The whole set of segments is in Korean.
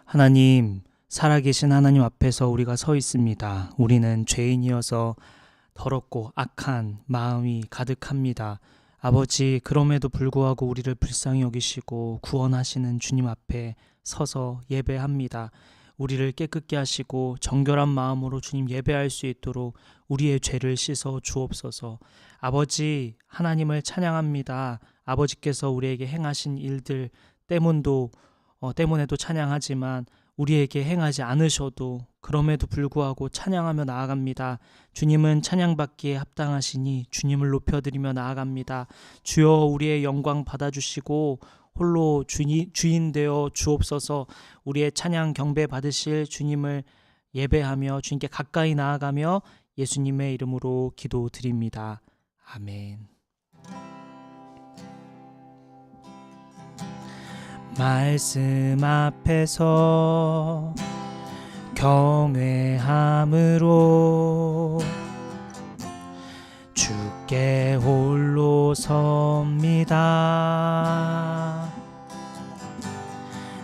하나님, 살아계신 하나님 앞에서 우리가 서 있습니다. 우리는 죄인이어서 더럽고 악한 마음이 가득합니다. 아버지, 그럼에도 불구하고 우리를 불쌍히 여기시고 구원하시는 주님 앞에 서서 예배합니다. 우리를 깨끗게 하시고 정결한 마음으로 주님 예배할 수 있도록 우리의 죄를 씻어 주옵소서. 아버지, 하나님을 찬양합니다. 아버지께서 우리에게 행하신 일들 때문에도 찬양하지만 우리에게 행하지 않으셔도 그럼에도 불구하고 찬양하며 나아갑니다. 주님은 찬양받기에 합당하시니 주님을 높여드리며 나아갑니다. 주여, 우리의 영광 받아주시고 홀로 주인 되어 주옵소서. 우리의 찬양 경배 받으실 주님을 예배하며 주님께 가까이 나아가며 예수님의 이름으로 기도드립니다. 아멘. 말씀 앞에서 경외함으로 주께 홀로 섭니다.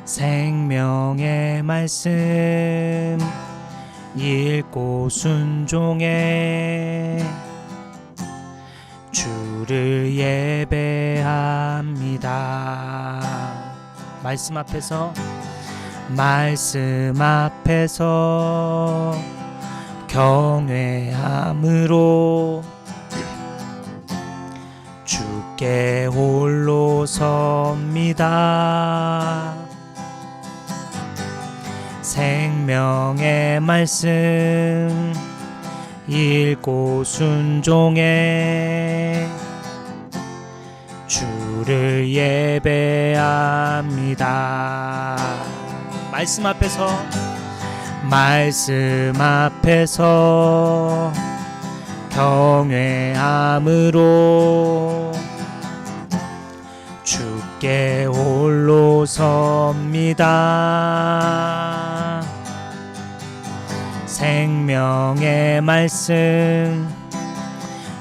생명의 말씀 읽고 순종해 주를 예배합니다. 말씀 앞에서 경외함으로 주께 홀로 섭니다. 생명의 말씀 읽고 순종해 주를 예배합니다. 말씀 앞에서 경외함으로 주께 홀로 섭니다. 생명의 말씀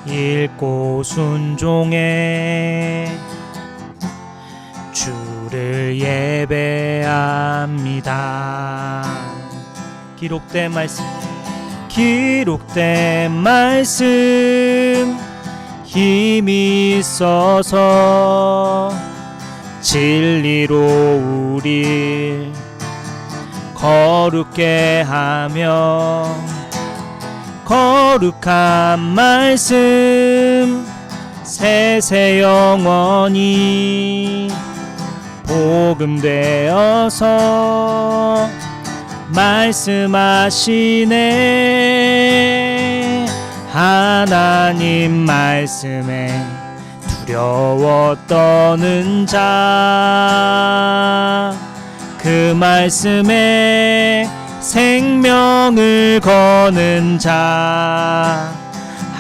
읽고 순종해 주를 예배합니다. 기록된 말씀 힘이 있어서 진리로 우릴 거룩게 하며 거룩한 말씀 세세 영원히 복음되어서 말씀하시네. 하나님 말씀에 두려워 떠는 자, 그 말씀에 생명을 거는 자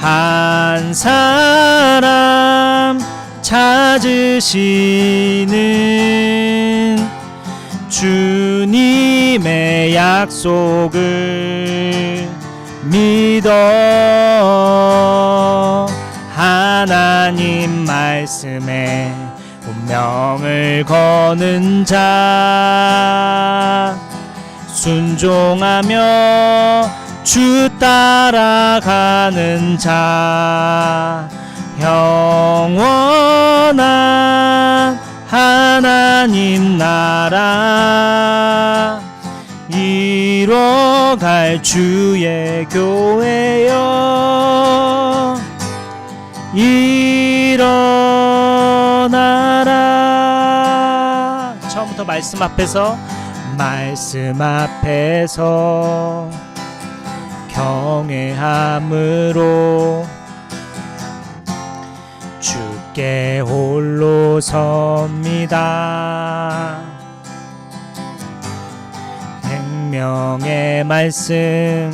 한 사람 찾으시는 주님의 약속을 믿어 하나님 말씀에 운명을 거는 자, 순종하며 주 따라가는 자, 영원한 하나님 나라 이뤄갈 주의 교회여 일어나라. 처음부터 말씀 앞에서 경외함으로 주께 홀로 섭니다. 생명의 말씀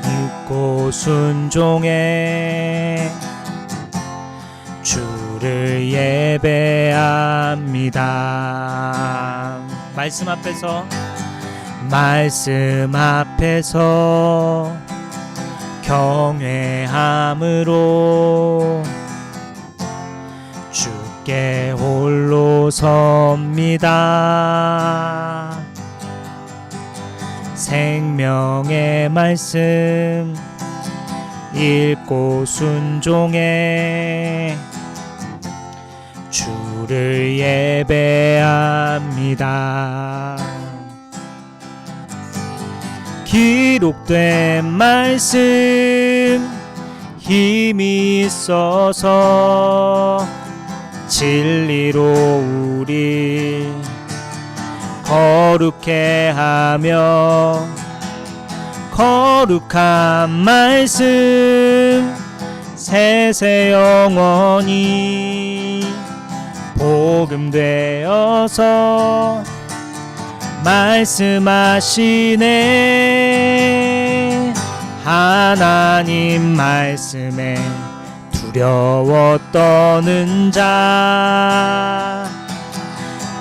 읽고 순종해 주를 예배합니다. 말씀 앞에서 경외함으로 주께 홀로 섭니다. 생명의 말씀 읽고 순종해 주를 예배합니다. 기록된 말씀 힘이 있어서 진리로 우리 거룩해 하며 거룩한 말씀 세세 영원히 복음되어서 말씀하시네. 하나님 말씀에 두려워 떠는 자,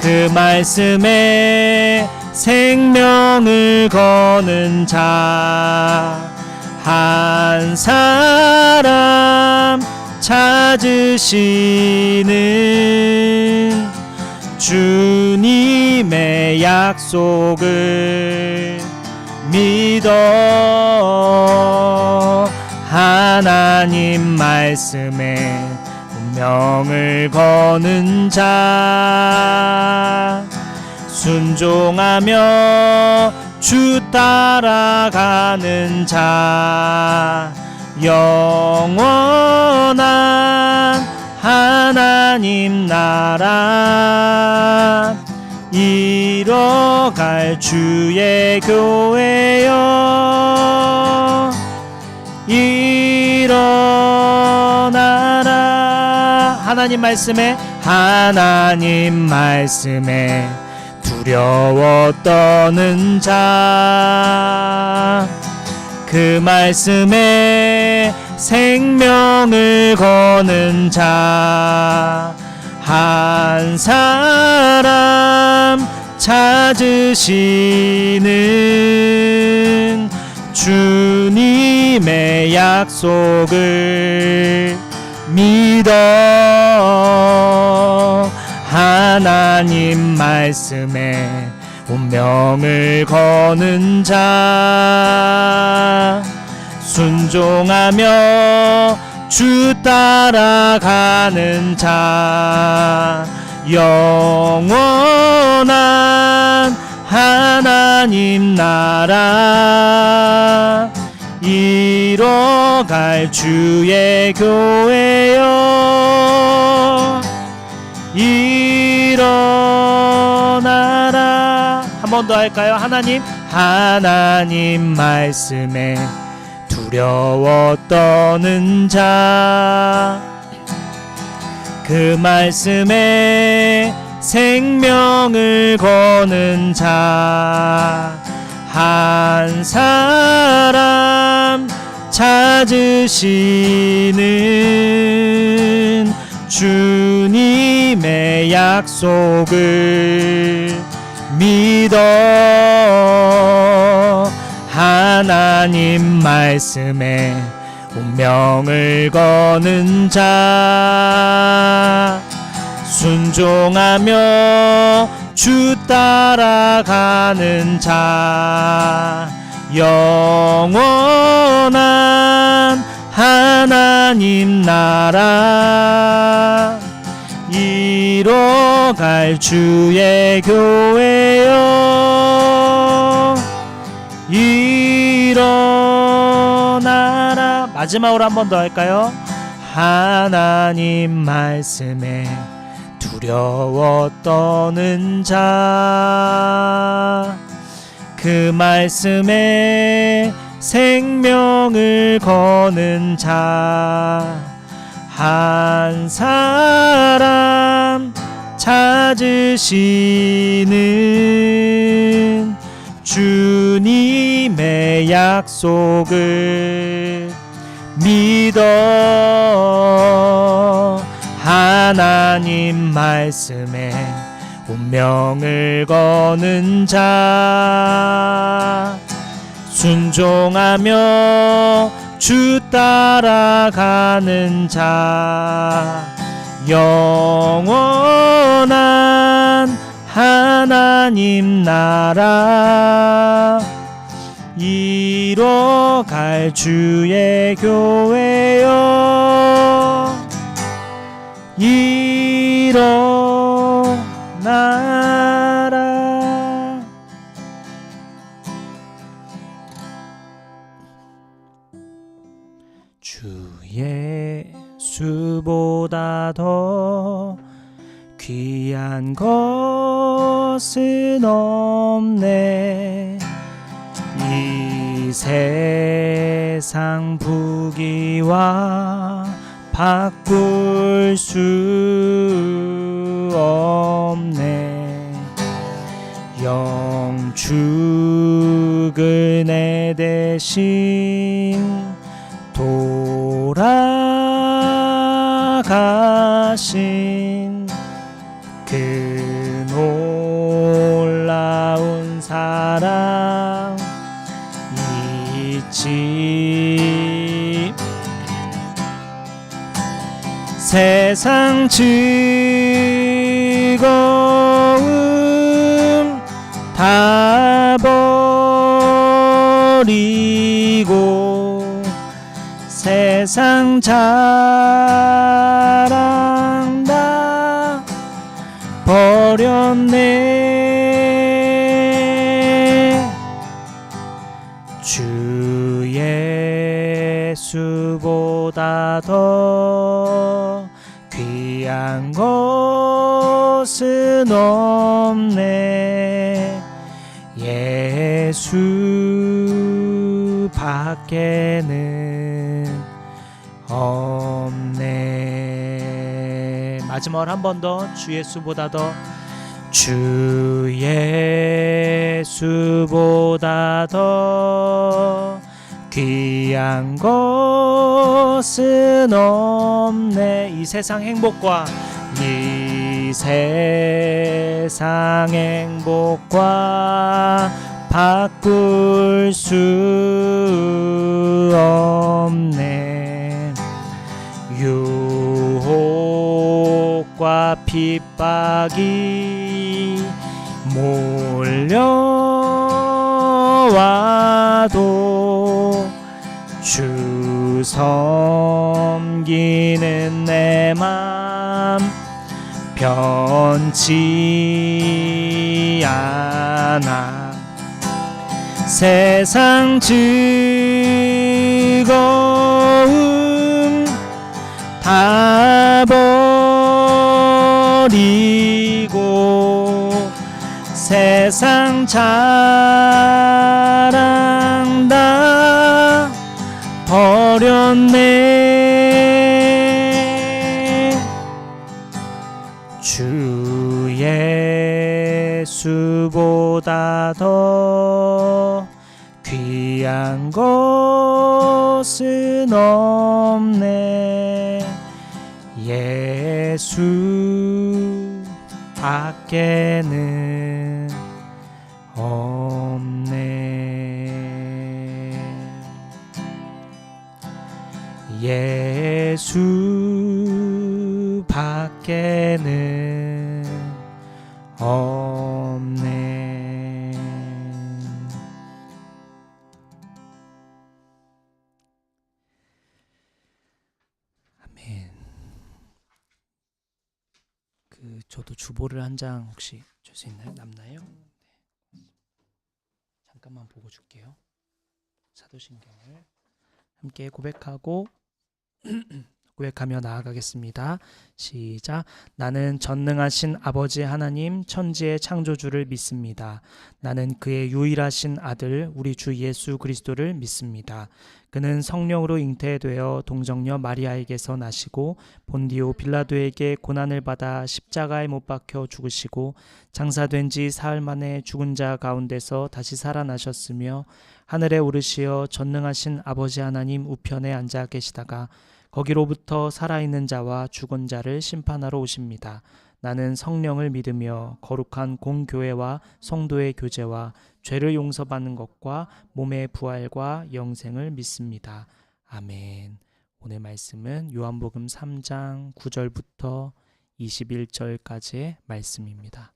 그 말씀에 생명을 거는 자 한 사람 찾으시는 주님의 약속을 믿어 하나님 말씀에 운명을 거는 자, 순종하며 주 따라가는 자, 영원한 하나님 나라 이뤄갈 주의 교회여 일어나라. 하나님 말씀에 두려워 떠는 자, 그 말씀에 생명을 거는 자 한 사람 찾으시는 주님의 약속을 믿어 하나님 말씀에 운명을 거는 자, 순종하며 주 따라가는 자, 영원한 하나님 나라 이뤄갈 주의 교회여 일어나라. 한 번 더 할까요? 하나님 말씀에 두려워 떠는 자, 그 말씀에 생명을 거는 자 한 사람 찾으시는 주님의 약속을 믿어 하나님 말씀에 운명을 거는 자, 순종하며 주 따라가는 자, 영원한 하나님 나라 이뤄갈 주의 교회여 일어나라. 마지막으로 한 번 더 할까요? 하나님 말씀에 두려워 떠는 자, 그 말씀에 생명을 거는 자 한 사람 찾으시는 주님의 약속을 믿어 하나님 말씀에 운명을 거는 자, 순종하며 주 따라가는 자, 영원한 하나님 나라 이뤄갈 주의 교회여 일어나라. 주 예수보다 더 귀한 것은 없네. 이 세상 부귀와 바꿀 수 없네. 영축을 내 대신 돌아가신 그 놀라운 사랑 잊지. 세상 즐거움 다 버리고 세상 자랑 다 버렸네. 주 예수보다 더 귀한 것은 없네. 예수 밖에는 없네. 마지막으로 한 번 더. 주 예수보다 더. 주 예수보다 더 귀한 것은 없네. 이 세상 행복과 이 세상 행복과 바꿀 수 없네. 유혹과 핍박이 몰려와도 주 섬기는 내 맘 변치 않아. 세상 즐거움 다 버리고 세상 자랑 다 버렸네. 주 예수보다 더 귀한 것은 없네. 예수 밖에는 없네. 예수 밖에는 없네. 아멘. 저도 주보를 한 장 혹시 줄 수 있나요? 남나요? 네. 잠깐만 보고 줄게요. 사도신경을 함께 고백하고 고백하며 나아가겠습니다. 시작. 나는 전능하신 아버지 하나님 천지의 창조주를 믿습니다. 나는 그의 유일하신 아들 우리 주 예수 그리스도를 믿습니다. 그는 성령으로 잉태되어 동정녀 마리아에게서 나시고 본디오 빌라도에게 고난을 받아 십자가에 못 박혀 죽으시고 장사된 지 사흘 만에 죽은 자 가운데서 다시 살아나셨으며 하늘에 오르시어 전능하신 아버지 하나님 우편에 앉아 계시다가 거기로부터 살아있는 자와 죽은 자를 심판하러 오십니다. 나는 성령을 믿으며 거룩한 공교회와 성도의 교제와 죄를 용서받는 것과 몸의 부활과 영생을 믿습니다. 아멘. 오늘 말씀은 요한복음 3장 9절부터 21절까지의 말씀입니다.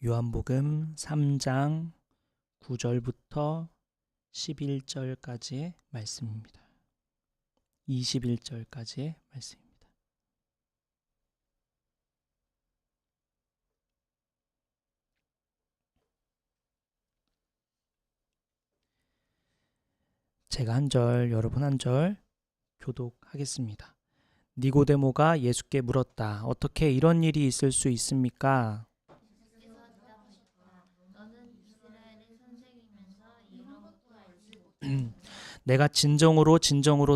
요한복음 3장 9절부터 11절까지의 말씀입니다. 21절까지의 말씀입니다. 제가 한 절, 여러분 한 절 교독하겠습니다. 니고데모가 예수께 물었다. 어떻게 이런 일이 있을 수 있습니까? 내가 진정으로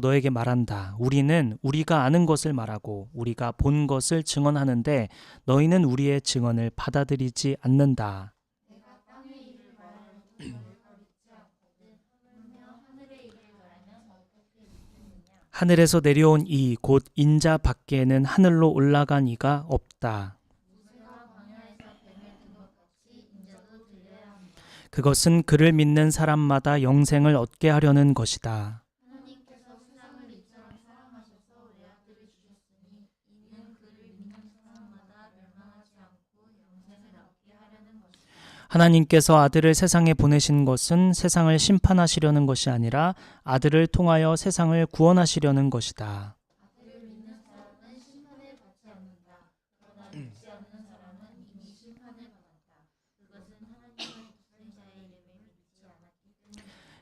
너에게 말한다. 우리는 우리가 아는 것을 말하고 우리가 본 것을 증언하는데 너희는 우리의 증언을 받아들이지 않는다. 하늘에서 내려온 이 곧 인자 밖에는 하늘로 올라간 이가 없다. 그것은 그를 믿는 사람마다 영생을 얻게 하려는 것이다. 하나님께서 아들을 세상에 보내신 것은 세상을 심판하시려는 것이 아니라 아들을 통하여 세상을 구원하시려는 것이다.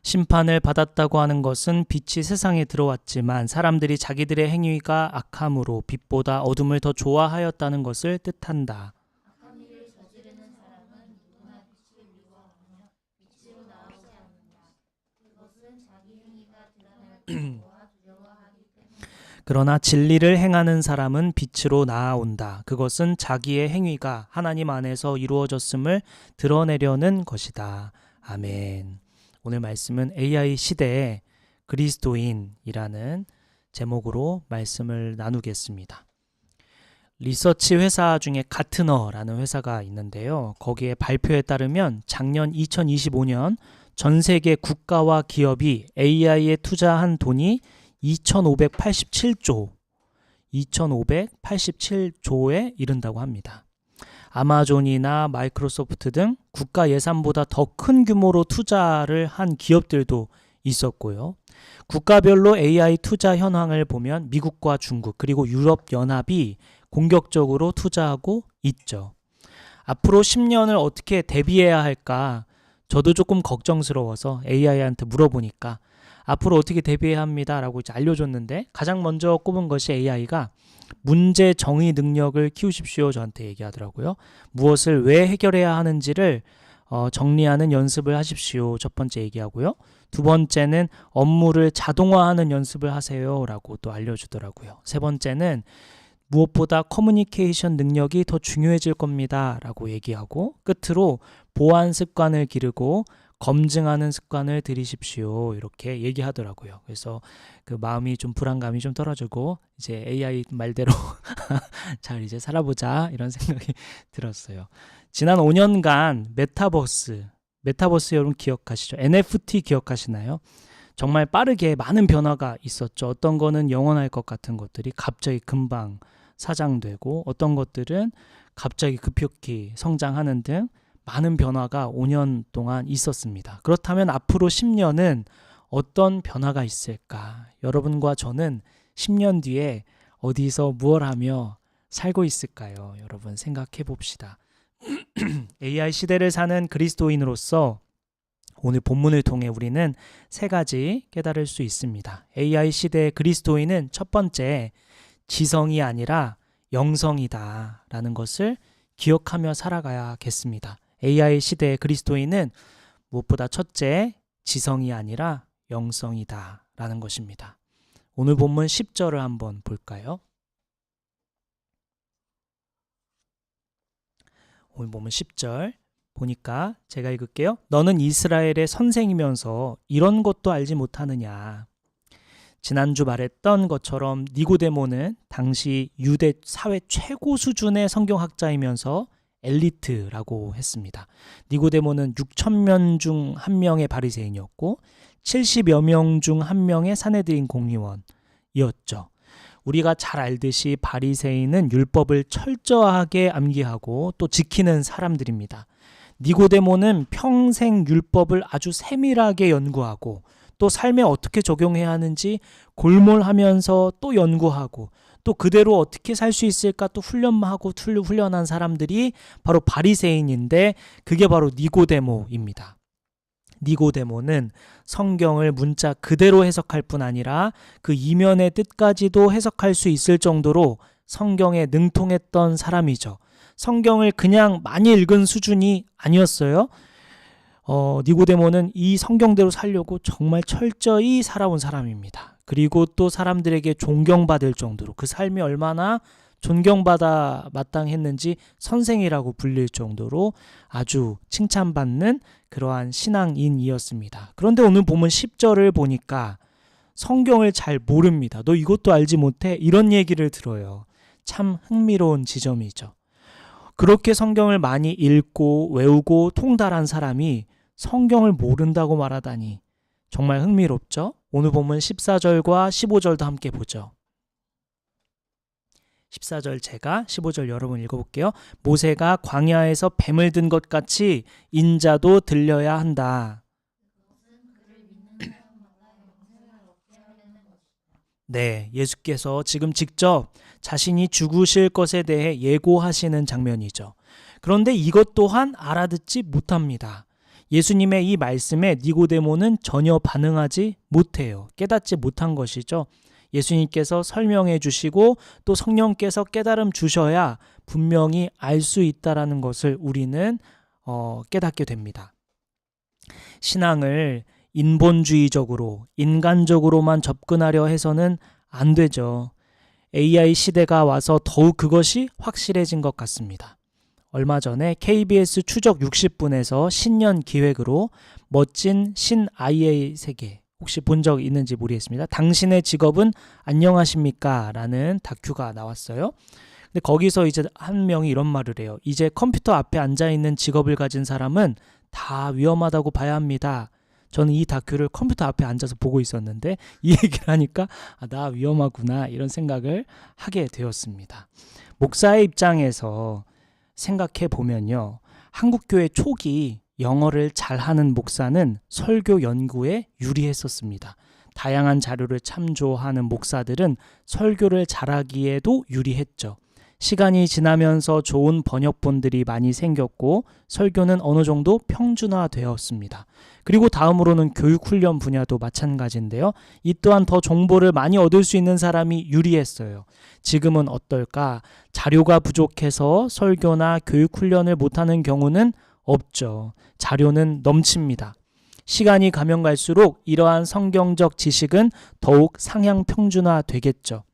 심판을 받았다고 하는 것은 빛이 세상에 들어왔지만 사람들이 자기들의 행위가 악함으로 빛보다 어둠을 더 좋아하였다는 것을 뜻한다. 그러나 진리를 행하는 사람은 빛으로 나아온다. 그것은 자기의 행위가 하나님 안에서 이루어졌음을 드러내려는 것이다. 아멘. 오늘 말씀은 AI 시대의 그리스도인이라는 제목으로 말씀을 나누겠습니다. 리서치 회사 중에 가트너라는 회사가 있는데요. 거기에 발표에 따르면 작년 2025년 전 세계 국가와 기업이 AI에 투자한 돈이 2,587조에 이른다고 합니다. 아마존이나 마이크로소프트 등 국가 예산보다 더 큰 규모로 투자를 한 기업들도 있었고요. 국가별로 AI 투자 현황을 보면 미국과 중국 그리고 유럽연합이 공격적으로 투자하고 있죠. 앞으로 10년을 어떻게 대비해야 할까? 저도 조금 걱정스러워서 AI한테 물어보니까 앞으로 어떻게 대비해야 합니다 라고 이제 알려줬는데 가장 먼저 꼽은 것이 AI가 문제 정의 능력을 키우십시오 저한테 얘기하더라고요. 무엇을 왜 해결해야 하는지를 정리하는 연습을 하십시오 첫 번째 얘기하고요. 두 번째는 업무를 자동화하는 연습을 하세요 라고 또 알려주더라고요. 세 번째는 무엇보다 커뮤니케이션 능력이 더 중요해질 겁니다 라고 얘기하고 끝으로 보안 습관을 기르고 검증하는 습관을 들이십시오 이렇게 얘기하더라고요. 그래서 그 마음이 좀 불안감이 좀 떨어지고 이제 AI 말대로 잘 이제 살아보자 이런 생각이 들었어요. 지난 5년간 메타버스 여러분 기억하시죠? NFT 기억하시나요? 정말 빠르게 많은 변화가 있었죠. 어떤 거는 영원할 것 같은 것들이 갑자기 금방 사장되고 어떤 것들은 갑자기 급격히 성장하는 등 많은 변화가 5년 동안 있었습니다. 그렇다면 앞으로 10년은 어떤 변화가 있을까? 여러분과 저는 10년 뒤에 어디서 무엇을 하며 살고 있을까요? 여러분 생각해 봅시다. AI 시대를 사는 그리스도인으로서 오늘 본문을 통해 우리는 세 가지 깨달을 수 있습니다. AI 시대의 그리스도인은 첫 번째, 지성이 아니라 영성이다 라는 것을 기억하며 살아가야겠습니다. AI 시대의 그리스도인은 무엇보다 첫째, 지성이 아니라 영성이다 라는 것입니다. 오늘 본문 10절을 한번 볼까요? 오늘 본문 10절 보니까 제가 읽을게요. 너는 이스라엘의 선생이면서 이런 것도 알지 못하느냐. 지난주 말했던 것처럼 니고데모는 당시 유대 사회 최고 수준의 성경학자이면서 엘리트라고 했습니다. 니고데모는 6,000명 중 한 명의 바리새인이었고 70여 명 중 한 명의 산헤드린 공의원이었죠. 우리가 잘 알듯이 바리새인은 율법을 철저하게 암기하고 또 지키는 사람들입니다. 니고데모는 평생 율법을 아주 세밀하게 연구하고 또 삶에 어떻게 적용해야 하는지 골몰하면서 또 연구하고 또 그대로 어떻게 살 수 있을까 또 훈련하고 훈련한 사람들이 바로 바리새인인데 그게 바로 니고데모입니다. 니고데모는 성경을 문자 그대로 해석할 뿐 아니라 그 이면의 뜻까지도 해석할 수 있을 정도로 성경에 능통했던 사람이죠. 성경을 그냥 많이 읽은 수준이 아니었어요. 니고데모는 이 성경대로 살려고 정말 철저히 살아온 사람입니다. 그리고 또 사람들에게 존경받을 정도로 그 삶이 얼마나 존경받아 마땅했는지 선생이라고 불릴 정도로 아주 칭찬받는 그러한 신앙인이었습니다. 그런데 오늘 본문 10절을 보니까 성경을 잘 모릅니다. 너 이것도 알지 못해? 이런 얘기를 들어요. 참 흥미로운 지점이죠. 그렇게 성경을 많이 읽고 외우고 통달한 사람이 성경을 모른다고 말하다니 정말 흥미롭죠? 오늘 본문 14절과 15절도 함께 보죠. 14절 제가 15절 여러분 읽어볼게요. 모세가 광야에서 뱀을 든 것 같이 인자도 들려야 한다. 네, 예수께서 지금 직접 자신이 죽으실 것에 대해 예고하시는 장면이죠. 그런데 이것 또한 알아듣지 못합니다. 예수님의 이 말씀에 니고데모는 전혀 반응하지 못해요. 깨닫지 못한 것이죠. 예수님께서 설명해 주시고 또 성령께서 깨달음 주셔야 분명히 알 수 있다라는 것을 우리는 깨닫게 됩니다. 신앙을 인본주의적으로 인간적으로만 접근하려 해서는 안 되죠. AI 시대가 와서 더욱 그것이 확실해진 것 같습니다. 얼마 전에 KBS 추적 60분에서 신년 기획으로 멋진 신 아이의 세계 혹시 본 적 있는지 모르겠습니다. 당신의 직업은 안녕하십니까? 라는 다큐가 나왔어요. 근데 거기서 이제 한 명이 이런 말을 해요. 이제 컴퓨터 앞에 앉아있는 직업을 가진 사람은 다 위험하다고 봐야 합니다. 저는 이 다큐를 컴퓨터 앞에 앉아서 보고 있었는데 이 얘기를 하니까 나 위험하구나 이런 생각을 하게 되었습니다. 목사의 입장에서 생각해 보면요. 한국교회 초기 영어를 잘하는 목사는 설교 연구에 유리했었습니다. 다양한 자료를 참조하는 목사들은 설교를 잘하기에도 유리했죠. 시간이 지나면서 좋은 번역본들이 많이 생겼고 설교는 어느 정도 평준화되었습니다. 그리고 다음으로는 교육훈련 분야도 마찬가지인데요. 이 또한 더 정보를 많이 얻을 수 있는 사람이 유리했어요. 지금은 어떨까? 자료가 부족해서 설교나 교육훈련을 못하는 경우는 없죠. 자료는 넘칩니다. 시간이 가면 갈수록 이러한 성경적 지식은 더욱 상향 평준화 되겠죠.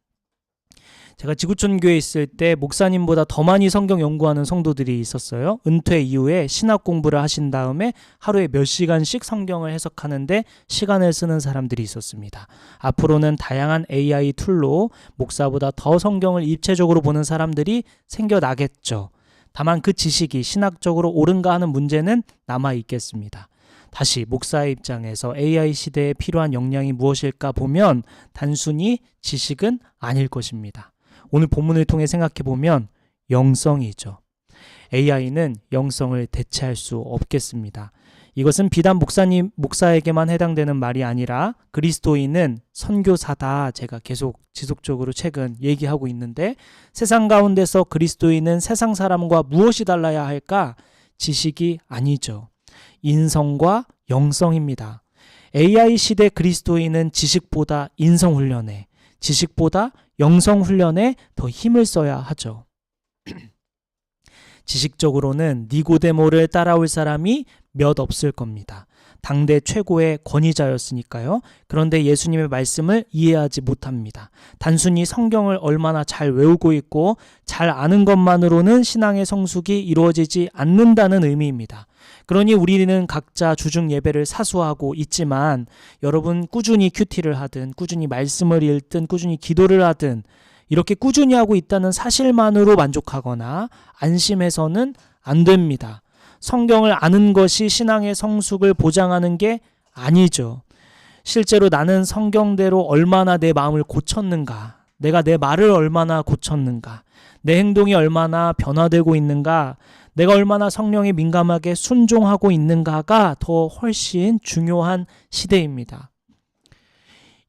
제가 지구촌 교회에 있을 때 목사님보다 더 많이 성경 연구하는 성도들이 있었어요. 은퇴 이후에 신학 공부를 하신 다음에 하루에 몇 시간씩 성경을 해석하는데 시간을 쓰는 사람들이 있었습니다. 앞으로는 다양한 AI 툴로 목사보다 더 성경을 입체적으로 보는 사람들이 생겨나겠죠. 다만 그 지식이 신학적으로 옳은가 하는 문제는 남아 있겠습니다. 다시 목사의 입장에서 AI 시대에 필요한 역량이 무엇일까 보면 단순히 지식은 아닐 것입니다. 오늘 본문을 통해 생각해 보면 영성이죠. AI는 영성을 대체할 수 없겠습니다. 이것은 비단 목사에게만 해당되는 말이 아니라 그리스도인은 선교사다. 제가 계속 지속적으로 최근 얘기하고 있는데 세상 가운데서 그리스도인은 세상 사람과 무엇이 달라야 할까? 지식이 아니죠. 인성과 영성입니다. AI 시대 그리스도인은 지식보다 인성 훈련에, 지식보다 영성 훈련에 더 힘을 써야 하죠. 지식적으로는 니고데모를 따라올 사람이 몇 없을 겁니다. 당대 최고의 권위자였으니까요. 그런데 예수님의 말씀을 이해하지 못합니다. 단순히 성경을 얼마나 잘 외우고 있고 잘 아는 것만으로는 신앙의 성숙이 이루어지지 않는다는 의미입니다. 그러니 우리는 각자 주중 예배를 사수하고 있지만 여러분 꾸준히 큐티를 하든 꾸준히 말씀을 읽든 꾸준히 기도를 하든 이렇게 꾸준히 하고 있다는 사실만으로 만족하거나 안심해서는 안 됩니다. 성경을 아는 것이 신앙의 성숙을 보장하는 게 아니죠. 실제로 나는 성경대로 얼마나 내 마음을 고쳤는가, 내가 내 말을 얼마나 고쳤는가, 내 행동이 얼마나 변화되고 있는가, 내가 얼마나 성령에 민감하게 순종하고 있는가가 더 훨씬 중요한 시대입니다.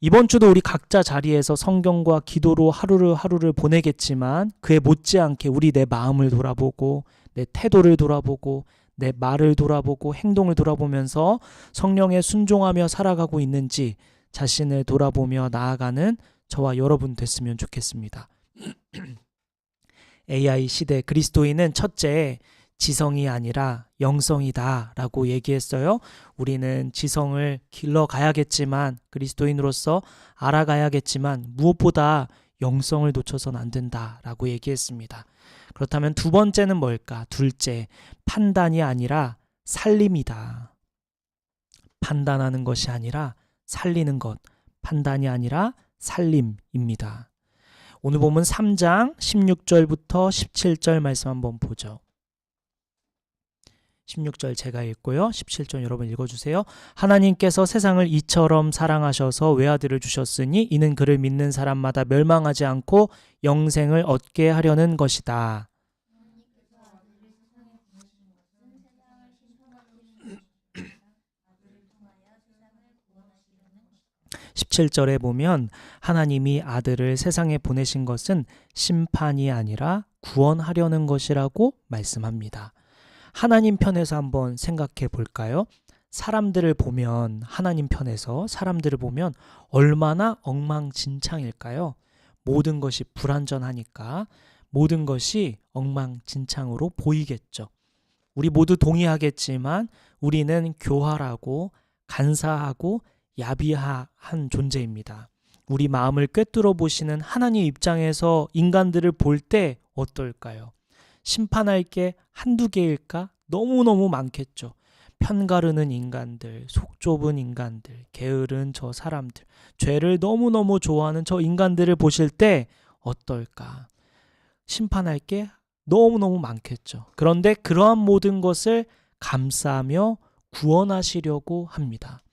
이번 주도 우리 각자 자리에서 성경과 기도로 하루를 보내겠지만 그에 못지않게 우리 내 마음을 돌아보고 내 태도를 돌아보고 내 말을 돌아보고 행동을 돌아보면서 성령에 순종하며 살아가고 있는지 자신을 돌아보며 나아가는 저와 여러분 됐으면 좋겠습니다. AI 시대 그리스도인은 첫째, 지성이 아니라 영성이다 라고 얘기했어요. 우리는 지성을 길러가야겠지만, 그리스도인으로서 알아가야겠지만 무엇보다 영성을 놓쳐서는 안 된다 라고 얘기했습니다. 그렇다면 두 번째는 뭘까? 둘째, 판단이 아니라 살림이다. 판단하는 것이 아니라 살리는 것, 판단이 아니라 살림입니다. 오늘 보면 3장 16절부터 17절 말씀 한번 보죠. 16절 제가 읽고요. 17절 여러분 읽어주세요. 하나님께서 세상을 이처럼 사랑하셔서 외아들을 주셨으니 이는 그를 믿는 사람마다 멸망하지 않고 영생을 얻게 하려는 것이다. 17절에 보면 하나님이 아들을 세상에 보내신 것은 심판이 아니라 구원하려는 것이라고 말씀합니다. 하나님 편에서 한번 생각해 볼까요? 사람들을 보면, 하나님 편에서 사람들을 보면 얼마나 엉망진창일까요? 모든 것이 불완전하니까 모든 것이 엉망진창으로 보이겠죠. 우리 모두 동의하겠지만 우리는 교활하고 간사하고 야비한 존재입니다. 우리 마음을 꿰뚫어 보시는 하나님 입장에서 인간들을 볼 때 어떨까요? 심판할 게 한두 개일까? 너무너무 많겠죠. 편가르는 인간들, 속 좁은 인간들, 게으른 저 사람들, 죄를 너무너무 좋아하는 저 인간들을 보실 때 어떨까? 심판할 게 너무너무 많겠죠. 그런데 그러한 모든 것을 감싸며 구원하시려고 합니다.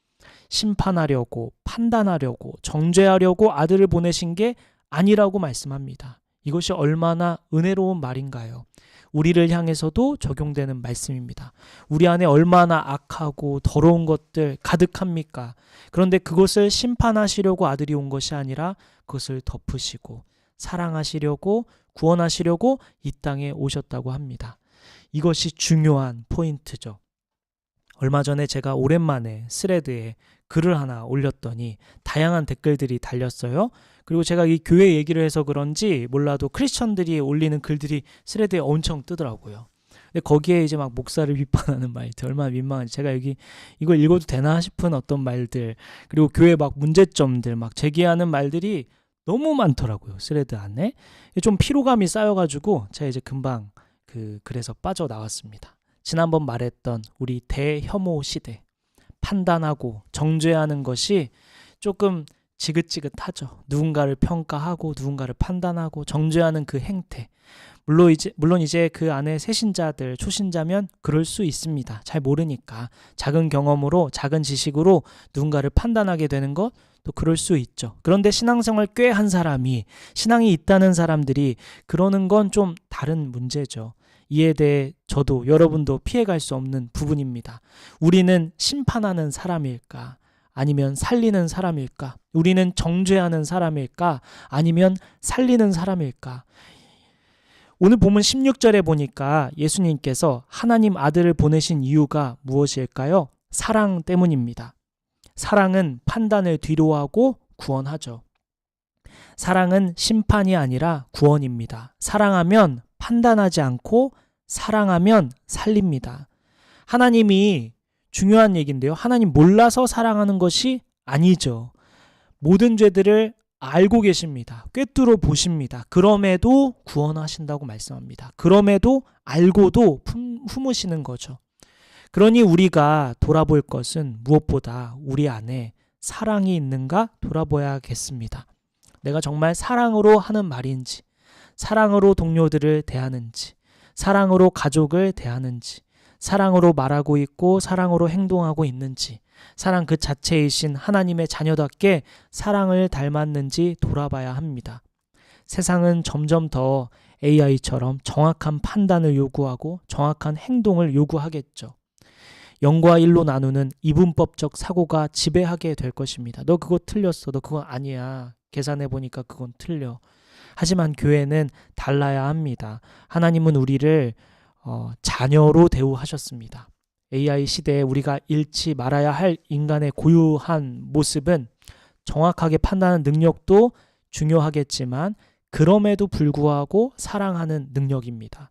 심판하려고, 판단하려고, 정죄하려고 아들을 보내신 게 아니라고 말씀합니다. 이것이 얼마나 은혜로운 말인가요? 우리를 향해서도 적용되는 말씀입니다. 우리 안에 얼마나 악하고 더러운 것들 가득합니까? 그런데 그것을 심판하시려고 아들이 온 것이 아니라 그것을 덮으시고 사랑하시려고, 구원하시려고 이 땅에 오셨다고 합니다. 이것이 중요한 포인트죠. 얼마 전에 제가 오랜만에 스레드에 글을 하나 올렸더니 다양한 댓글들이 달렸어요. 그리고 제가 이 교회 얘기를 해서 그런지 몰라도 크리스천들이 올리는 글들이 스레드에 엄청 뜨더라고요. 근데 거기에 이제 막 목사를 비판하는 말들, 얼마나 민망한지, 제가 여기 이걸 읽어도 되나 싶은 어떤 말들, 그리고 교회 막 문제점들 막 제기하는 말들이 너무 많더라고요. 스레드 안에 좀 피로감이 쌓여가지고 제가 이제 금방 그 글에서 빠져나왔습니다. 지난번 말했던 우리 대혐오 시대, 판단하고 정죄하는 것이 조금 지긋지긋하죠. 누군가를 평가하고 누군가를 판단하고 정죄하는 그 행태. 물론 이제 그 안에 새신자들, 초신자면 그럴 수 있습니다. 잘 모르니까 작은 경험으로, 작은 지식으로 누군가를 판단하게 되는 것, 또 그럴 수 있죠. 그런데 신앙생활 꽤 한 사람이, 신앙이 있다는 사람들이 그러는 건 좀 다른 문제죠. 이에 대해 저도 여러분도 피해갈 수 없는 부분입니다. 우리는 심판하는 사람일까? 아니면 살리는 사람일까? 우리는 정죄하는 사람일까? 아니면 살리는 사람일까? 오늘 본문 16절에 보니까 예수님께서 하나님 아들을 보내신 이유가 무엇일까요? 사랑 때문입니다. 사랑은 판단을 뒤로하고 구원하죠. 사랑은 심판이 아니라 구원입니다. 사랑하면 판단하지 않고 사랑하면 살립니다. 하나님이, 중요한 얘기인데요, 하나님 몰라서 사랑하는 것이 아니죠. 모든 죄들을 알고 계십니다. 꿰뚫어 보십니다. 그럼에도 구원하신다고 말씀합니다. 그럼에도 알고도 품으시는 거죠. 그러니 우리가 돌아볼 것은 무엇보다 우리 안에 사랑이 있는가 돌아봐야겠습니다. 내가 정말 사랑으로 하는 말인지, 사랑으로 동료들을 대하는지, 사랑으로 가족을 대하는지, 사랑으로 말하고 있고 사랑으로 행동하고 있는지, 사랑 그 자체이신 하나님의 자녀답게 사랑을 닮았는지 돌아봐야 합니다. 세상은 점점 더 AI처럼 정확한 판단을 요구하고 정확한 행동을 요구하겠죠. 0과 1로 나누는 이분법적 사고가 지배하게 될 것입니다. 너 그거 틀렸어. 너 그건 아니야. 계산해보니까 그건 틀려. 하지만 교회는 달라야 합니다. 하나님은 우리를 자녀로 대우하셨습니다. AI 시대에 우리가 잃지 말아야 할 인간의 고유한 모습은 정확하게 판단하는 능력도 중요하겠지만 그럼에도 불구하고 사랑하는 능력입니다.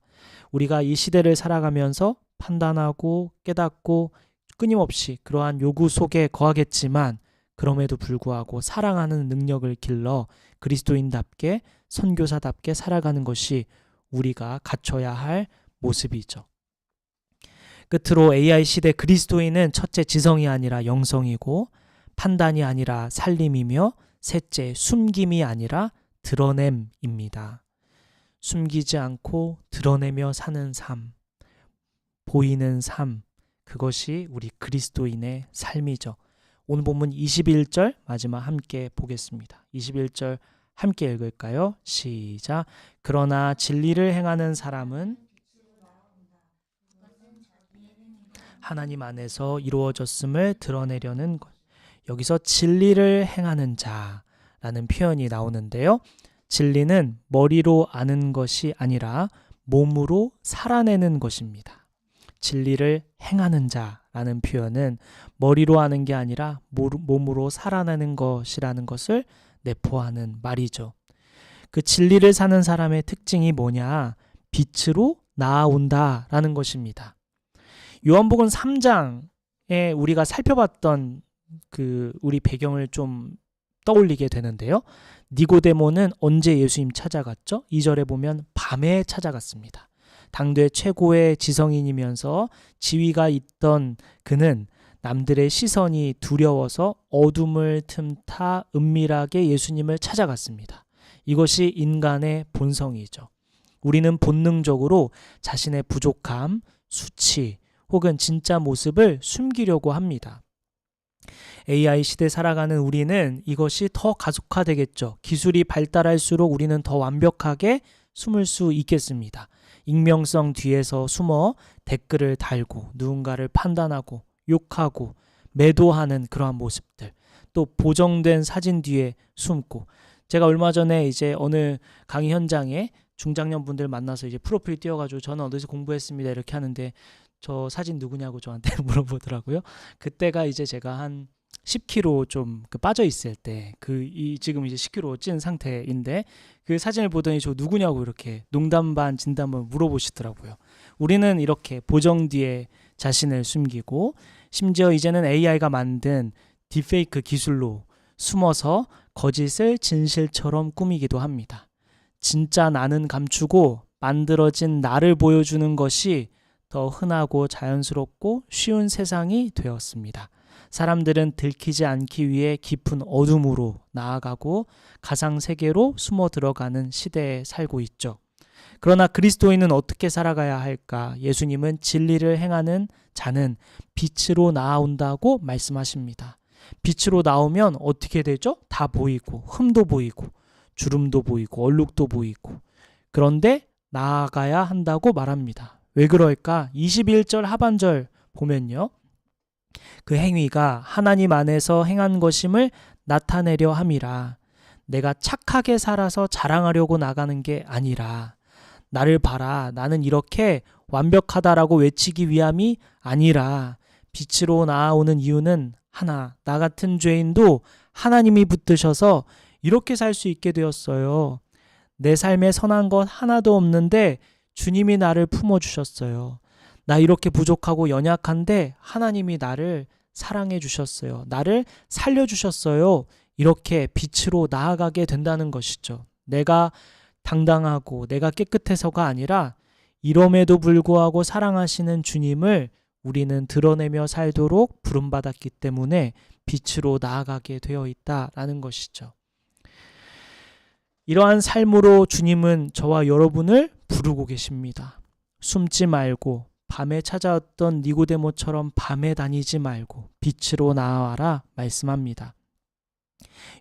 우리가 이 시대를 살아가면서 판단하고 깨닫고 끊임없이 그러한 요구 속에 거하겠지만 그럼에도 불구하고 사랑하는 능력을 길러 그리스도인답게 선교사답게 살아가는 것이 우리가 갖춰야 할 모습이죠. 끝으로 AI 시대 그리스도인은 첫째 지성이 아니라 영성이고 판단이 아니라 살림이며 셋째 숨김이 아니라 드러냄입니다. 숨기지 않고 드러내며 사는 삶, 보이는 삶, 그것이 우리 그리스도인의 삶이죠. 오늘 본문 21절 마지막 함께 보겠습니다. 21절 함께 읽을까요? 시작. 그러나 진리를 행하는 사람은 하나님 안에서 이루어졌음을 드러내려는 것. 여기서 진리를 행하는 자라는 표현이 나오는데요. 진리는 머리로 아는 것이 아니라 몸으로 살아내는 것입니다. 진리를 행하는 자라는 표현은 머리로 아는 게 아니라 몸으로 살아내는 것이라는 것을 내포하는 말이죠. 그 진리를 사는 사람의 특징이 뭐냐? 빛으로 나아온다라는 것입니다. 요한복음 3장에 우리가 살펴봤던 우리 배경을 좀 떠올리게 되는데요. 니고데모는 언제 예수님 찾아갔죠? 2절에 보면 밤에 찾아갔습니다. 당대 최고의 지성인이면서 지위가 있던 그는 남들의 시선이 두려워서 어둠을 틈타 은밀하게 예수님을 찾아갔습니다. 이것이 인간의 본성이죠. 우리는 본능적으로 자신의 부족함, 수치 혹은 진짜 모습을 숨기려고 합니다. AI 시대 살아가는 우리는 이것이 더 가속화되겠죠. 기술이 발달할수록 우리는 더 완벽하게 숨을 수 있겠습니다. 익명성 뒤에서 숨어 댓글을 달고 누군가를 판단하고 욕하고 매도하는 그러한 모습들, 또 보정된 사진 뒤에 숨고, 제가 얼마 전에 이제 어느 강의 현장에 중장년 분들 만나서 이제 프로필 띄워가지고 저는 어디서 공부했습니다 이렇게 하는데 저 사진 누구냐고 저한테 물어보더라고요. 그때가 이제 제가 한 10kg 좀 빠져 있을 때, 지금 이제 10kg 찐 상태인데 그 사진을 보더니 저 누구냐고 이렇게 농담 반 진담 반 물어보시더라고요. 우리는 이렇게 보정 뒤에 자신을 숨기고, 심지어 이제는 AI가 만든 딥페이크 기술로 숨어서 거짓을 진실처럼 꾸미기도 합니다. 진짜 나는 감추고 만들어진 나를 보여주는 것이 더 흔하고 자연스럽고 쉬운 세상이 되었습니다. 사람들은 들키지 않기 위해 깊은 어둠으로 나아가고 가상세계로 숨어 들어가는 시대에 살고 있죠. 그러나 그리스도인은 어떻게 살아가야 할까? 예수님은 진리를 행하는 자는 빛으로 나아온다고 말씀하십니다. 빛으로 나오면 어떻게 되죠? 다 보이고 흠도 보이고 주름도 보이고 얼룩도 보이고, 그런데 나아가야 한다고 말합니다. 왜 그럴까? 21절 하반절 보면요. 그 행위가 하나님 안에서 행한 것임을 나타내려 함이라. 내가 착하게 살아서 자랑하려고 나가는 게 아니라, 나를 봐라, 나는 이렇게 완벽하다라고 외치기 위함이 아니라, 빛으로 나아오는 이유는 하나, 나 같은 죄인도 하나님이 붙드셔서 이렇게 살 수 있게 되었어요. 내 삶에 선한 것 하나도 없는데 주님이 나를 품어주셨어요. 나 이렇게 부족하고 연약한데 하나님이 나를 사랑해 주셨어요. 나를 살려주셨어요. 이렇게 빛으로 나아가게 된다는 것이죠. 내가 당당하고 내가 깨끗해서가 아니라 이럼에도 불구하고 사랑하시는 주님을 우리는 드러내며 살도록 부름받았기 때문에 빛으로 나아가게 되어 있다라는 것이죠. 이러한 삶으로 주님은 저와 여러분을 부르고 계십니다. 숨지 말고, 밤에 찾아왔던 니고데모처럼 밤에 다니지 말고 빛으로 나아와라 말씀합니다.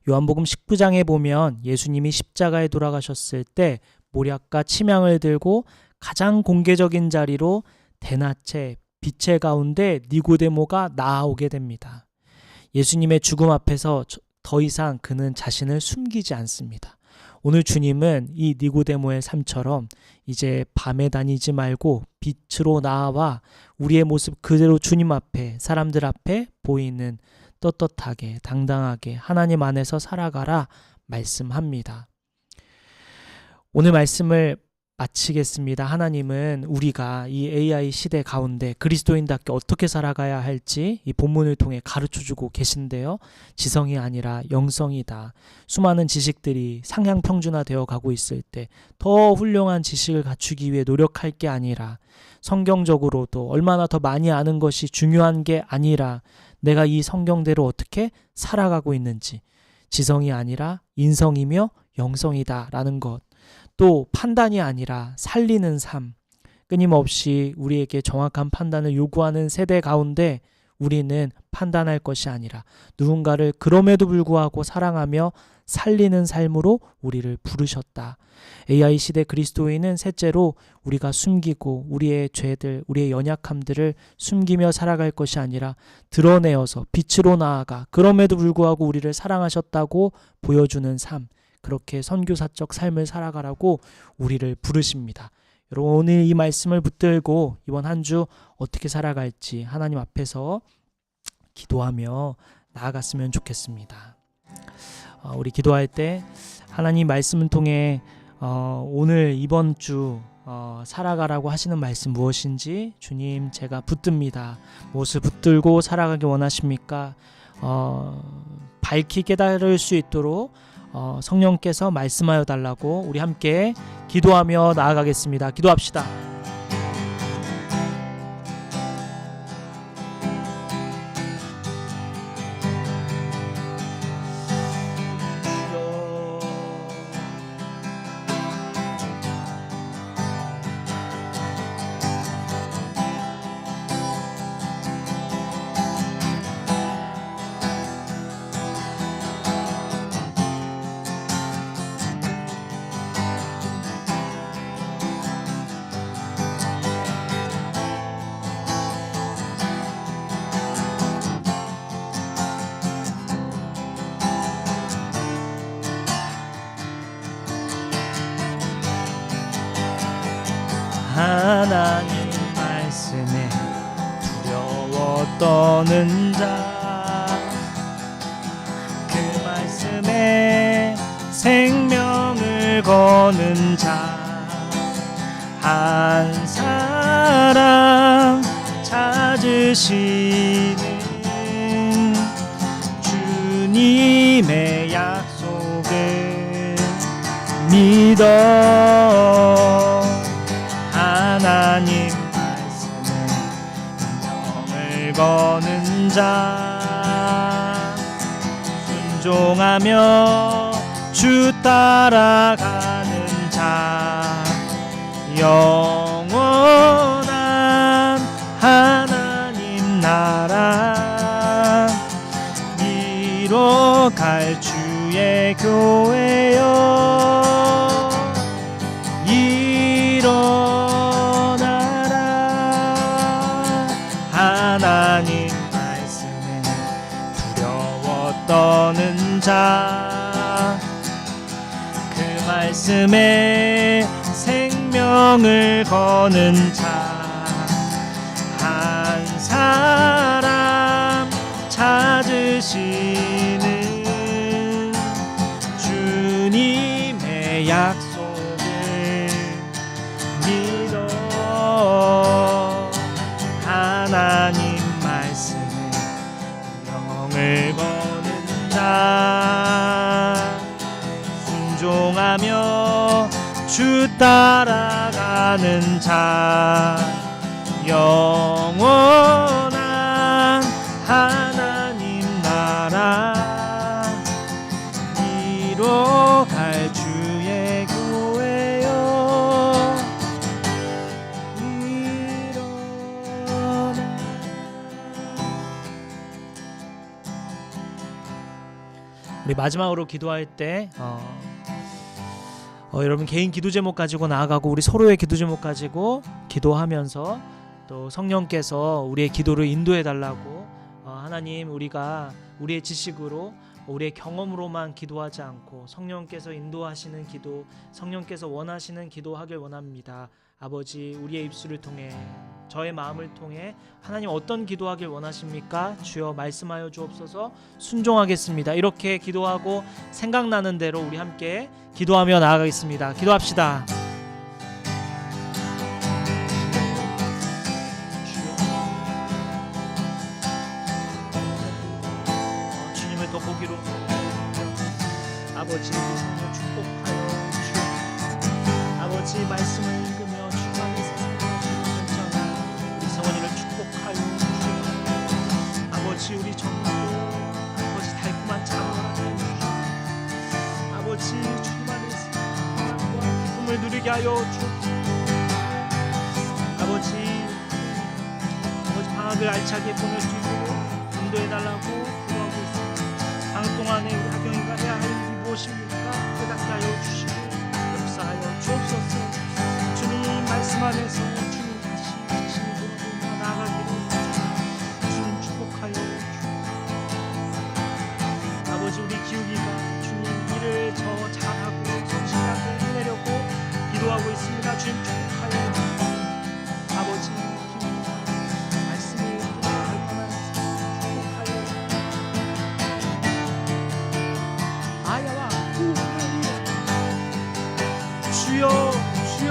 요한복음 19장에 보면 예수님이 십자가에 돌아가셨을 때 모략과 침향을 들고 가장 공개적인 자리로 대낮에 빛의 가운데 니고데모가 나아오게 됩니다. 예수님의 죽음 앞에서 더 이상 그는 자신을 숨기지 않습니다. 오늘 주님은 이 니고데모의 삶처럼 이제 밤에 다니지 말고 빛으로 나와 우리의 모습 그대로 주님 앞에, 사람들 앞에 보이는 떳떳하게 당당하게 하나님 안에서 살아가라 말씀합니다. 오늘 말씀을 마치겠습니다. 하나님은 우리가 이 AI 시대 가운데 그리스도인답게 어떻게 살아가야 할지 이 본문을 통해 가르쳐주고 계신데요. 지성이 아니라 영성이다. 수많은 지식들이 상향평준화되어 가고 있을 때 더 훌륭한 지식을 갖추기 위해 노력할 게 아니라 성경적으로도 얼마나 더 많이 아는 것이 중요한 게 아니라 내가 이 성경대로 어떻게 살아가고 있는지 지성이 아니라 인성이며 영성이다라는 것. 또 판단이 아니라 살리는 삶, 끊임없이 우리에게 정확한 판단을 요구하는 세대 가운데 우리는 판단할 것이 아니라 누군가를 그럼에도 불구하고 사랑하며 살리는 삶으로 우리를 부르셨다. AI 시대 그리스도인은 셋째로 우리가 숨기고 우리의 죄들, 우리의 연약함들을 숨기며 살아갈 것이 아니라 드러내어서 빛으로 나아가 그럼에도 불구하고 우리를 사랑하셨다고 보여주는 삶, 그렇게 선교사적 삶을 살아가라고 우리를 부르십니다. 여러분 오늘 이 말씀을 붙들고 이번 한 주 어떻게 살아갈지 하나님 앞에서 기도하며 나아갔으면 좋겠습니다. 우리 기도할 때 하나님 말씀을 통해 오늘 이번 주 살아가라고 하시는 말씀 무엇인지 주님 제가 붙듭니다. 무엇을 붙들고 살아가기 원하십니까? 밝히 깨달을 수 있도록 성령께서 말씀하여 달라고 우리 함께 기도하며 나아가겠습니다. 기도합시다. 하나님 말씀에 두려워 떠는 자, 그 말씀에 생명을 거는 자, 한 사람 찾으시는 주님의 약속을 믿어 하나님 말씀에 명을 거는 자, 순종하며 주 따라가는 자, 영원한 하나님 나라 이뤄갈 주의 교회여 하나님 말씀에 두려워 떠는 자, 그 말씀에 생명을 거는 자, 한 사람 찾으시는 주님의 약속을 믿어 하나님 말씀에 명을 거는 자, 순종하며 주 따라가는 자, 영원한 하나님 나라 이뤄갈 주의 교회여 우리 마지막으로 기도할 때 여러분 개인 기도 제목 가지고 나아가고 우리 서로의 기도 제목 가지고 기도하면서 또 성령께서 우리의 기도를 인도해 달라고 하나님 우리가 우리의 지식으로 우리의 경험으로만 기도하지 않고 성령께서 인도하시는 기도, 성령께서 원하시는 기도하길 원합니다. 아버지 우리의 입술을 통해 저의 마음을 통해 하나님 어떤 기도하길 원하십니까? 주여 말씀하여 주옵소서. 순종하겠습니다. 이렇게 기도하고 생각나는 대로 우리 함께 기도하며 나아가겠습니다. 기도합시다. 주님을 더 보기로 아버지 우리 성령 축복하여 주옵소서. 아버지 말씀을 읽으며 주 안에서 살아가는 우리 성원이를 축복하여 주옵소서. 아버지 우리 정도 아버지 달콤한 잠을 주옵소서. 아버지 주님 안에서 평안과 기쁨을 누리게 하여 주옵소서. 아버지 방학을 알차게 보낼 수 있도록 인도해달라고 기도하고 있습니다. 방학 동안에 우리 하경이가 해야 할 일이 무엇입니까? 깨닫게 하여 주시고 역사하여 주옵소서. 주님 말씀 안에서 주님 다시 자신이 돌아보며 나아가기를 주님 축복하여 주옵소서. 아버지 우리 기욱이가 주님 일을 더 잘하고 성실하게 해내려고 기도하고 있습니다. 주님 축복하여 주옵소서. 아버지 기욱이가 말씀을 발견하여 축복하여 아야와 주여 주여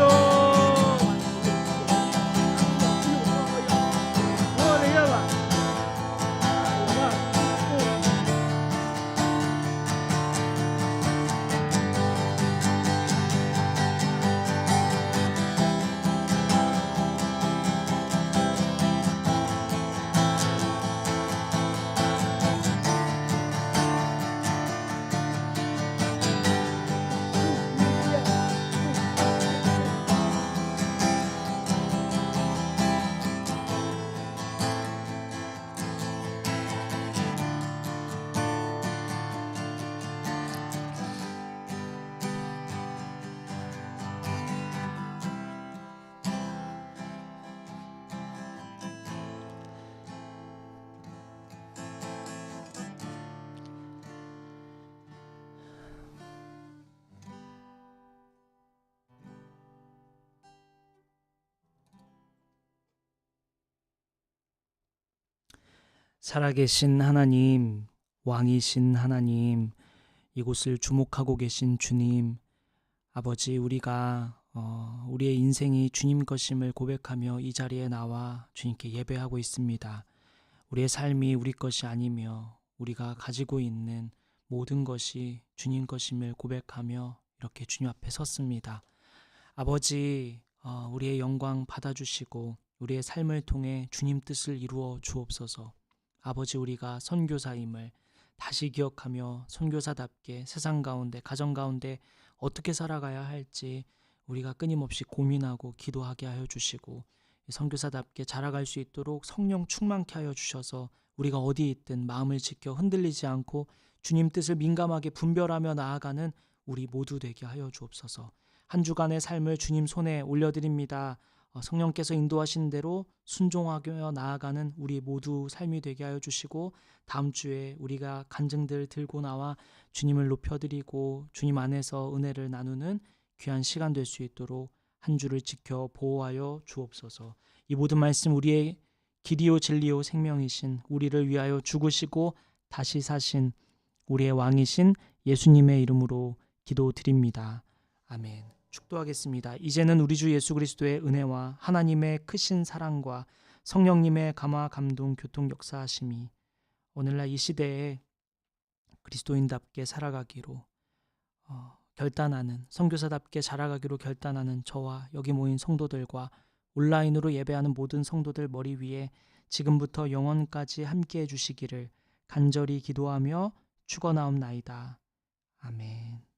살아계신 하나님, 왕이신 하나님, 이곳을 주목하고 계신 주님, 아버지 우리가 우리의 인생이 주님 것임을 고백하며 이 자리에 나와 주님께 예배하고 있습니다. 우리의 삶이 우리 것이 아니며 우리가 가지고 있는 모든 것이 주님 것임을 고백하며 이렇게 주님 앞에 섰습니다. 아버지 우리의 영광 받아주시고 우리의 삶을 통해 주님 뜻을 이루어 주옵소서. 아버지 우리가 선교사임을 다시 기억하며 선교사답게 세상 가운데 가정 가운데 어떻게 살아가야 할지 우리가 끊임없이 고민하고 기도하게 하여 주시고 선교사답게 자라갈 수 있도록 성령 충만케 하여 주셔서 우리가 어디 있든 마음을 지켜 흔들리지 않고 주님 뜻을 민감하게 분별하며 나아가는 우리 모두 되게 하여 주옵소서. 한 주간의 삶을 주님 손에 올려드립니다. 성령께서 인도하신 대로 순종하며 나아가는 우리 모두 삶이 되게 하여 주시고 다음 주에 우리가 간증들 들고 나와 주님을 높여드리고 주님 안에서 은혜를 나누는 귀한 시간 될 수 있도록 한 주를 지켜 보호하여 주옵소서. 이 모든 말씀 우리의 길이요 진리요 생명이신 우리를 위하여 죽으시고 다시 사신 우리의 왕이신 예수님의 이름으로 기도드립니다. 아멘. 축도하겠습니다. 이제는 우리 주 예수 그리스도의 은혜와 하나님의 크신 사랑과 성령님의 감화 감동 교통 역사하심이 오늘날 이 시대에 그리스도인답게 살아가기로 결단하는 선교사답게 자라가기로 결단하는 저와 여기 모인 성도들과 온라인으로 예배하는 모든 성도들 머리 위에 지금부터 영원까지 함께해 주시기를 간절히 기도하며 축원하옵나이다. 아멘.